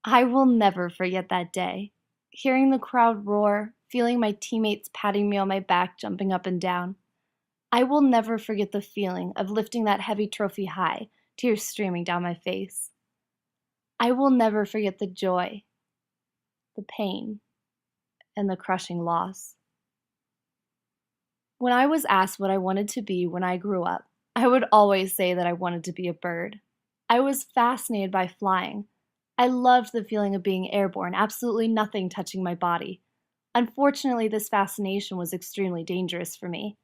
I will never forget that day. Hearing the crowd roar, feeling my teammates patting me on my back, jumping up and down. I will never forget the feeling of lifting that heavy trophy high, tears streaming down my face. I will never forget the joy, the pain, and the crushing loss. When I was asked what I wanted to be when I grew up, I would always say that I wanted to be a bird. I was fascinated by flying. I loved the feeling of being airborne, absolutely nothing touching my body. Unfortunately, this fascination was extremely dangerous for me.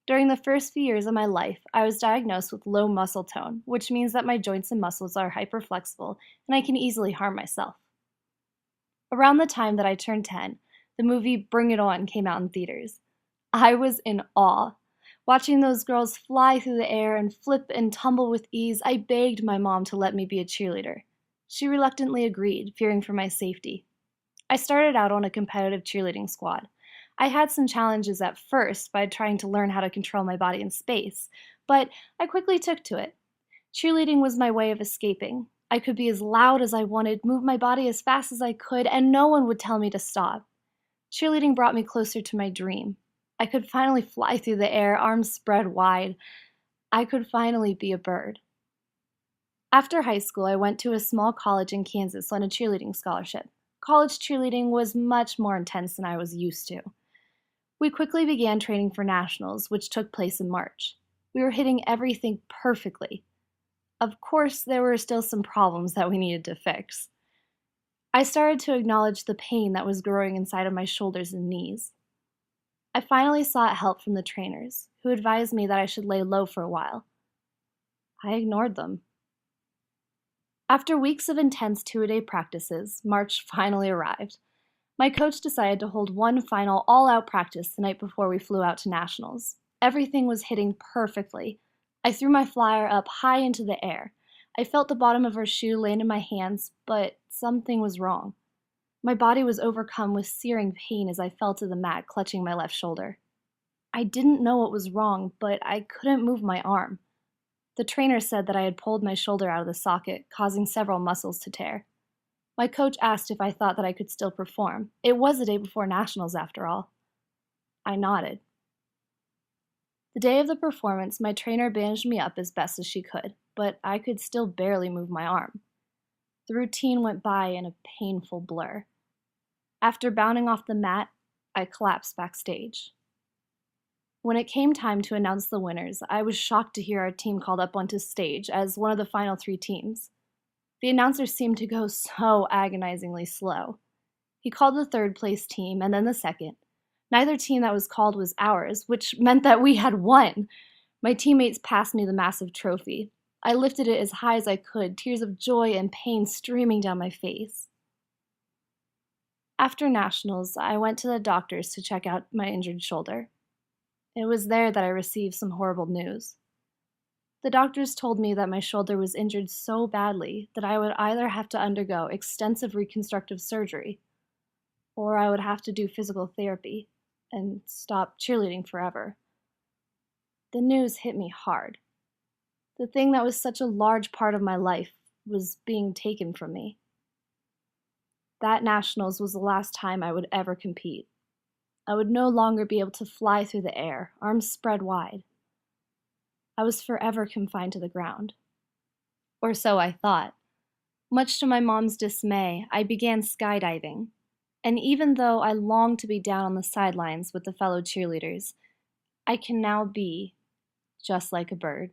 During the first few years of my life, I was diagnosed with low muscle tone, which means that my joints and muscles are hyperflexible and I can easily harm myself. Around the time that I turned 10, the movie Bring It On came out in theaters. I was in awe. Watching those girls fly through the air and flip and tumble with ease, I begged my mom to let me be a cheerleader. She reluctantly agreed, fearing for my safety. I started out on a competitive cheerleading squad. I had some challenges at first by trying to learn how to control my body in space, but I quickly took to it. Cheerleading was my way of escaping. I could be as loud as I wanted, move my body as fast as I could, and no one would tell me to stop. Cheerleading brought me closer to my dream. I could finally fly through the air, arms spread wide. I could finally be a bird. After high school, I went to a small college in Kansas on a cheerleading scholarship. College cheerleading was much more intense than I was used to. We quickly began training for nationals, which took place in March. We were hitting everything perfectly. Of course, there were still some problems that we needed to fix. I started to acknowledge the pain that was growing inside of my shoulders and knees. I finally sought help from the trainers, who advised me that I should lay low for a while. I ignored them. After weeks of intense two-a-day practices, March finally arrived. My coach decided to hold one final all-out practice the night before we flew out to nationals. Everything was hitting perfectly. I threw my flyer up high into the air. I felt the bottom of her shoe land in my hands, but something was wrong. My body was overcome with searing pain as I fell to the mat, clutching my left shoulder. I didn't know what was wrong, but I couldn't move my arm. The trainer said that I had pulled my shoulder out of the socket, causing several muscles to tear. My coach asked if I thought that I could still perform. It was the day before nationals, after all. I nodded. The day of the performance, my trainer bandaged me up as best as she could, but I could still barely move my arm. The routine went by in a painful blur. After bounding off the mat, I collapsed backstage. When it came time to announce the winners, I was shocked to hear our team called up onto stage as one of the final three teams. The announcer seemed to go so agonizingly slow. He called the third place team and then the second. Neither team that was called was ours, which meant that we had won. My teammates passed me the massive trophy. I lifted it as high as I could, tears of joy and pain streaming down my face. After nationals, I went to the doctors to check out my injured shoulder. It was there that I received some horrible news. The doctors told me that my shoulder was injured so badly that I would either have to undergo extensive reconstructive surgery or I would have to do physical therapy and stop cheerleading forever. The news hit me hard. The thing that was such a large part of my life was being taken from me. That nationals was the last time I would ever compete. I would no longer be able to fly through the air, arms spread wide. I was forever confined to the ground. Or so I thought. Much to my mom's dismay, I began skydiving. And even though I longed to be down on the sidelines with the fellow cheerleaders, I can now be just like a bird.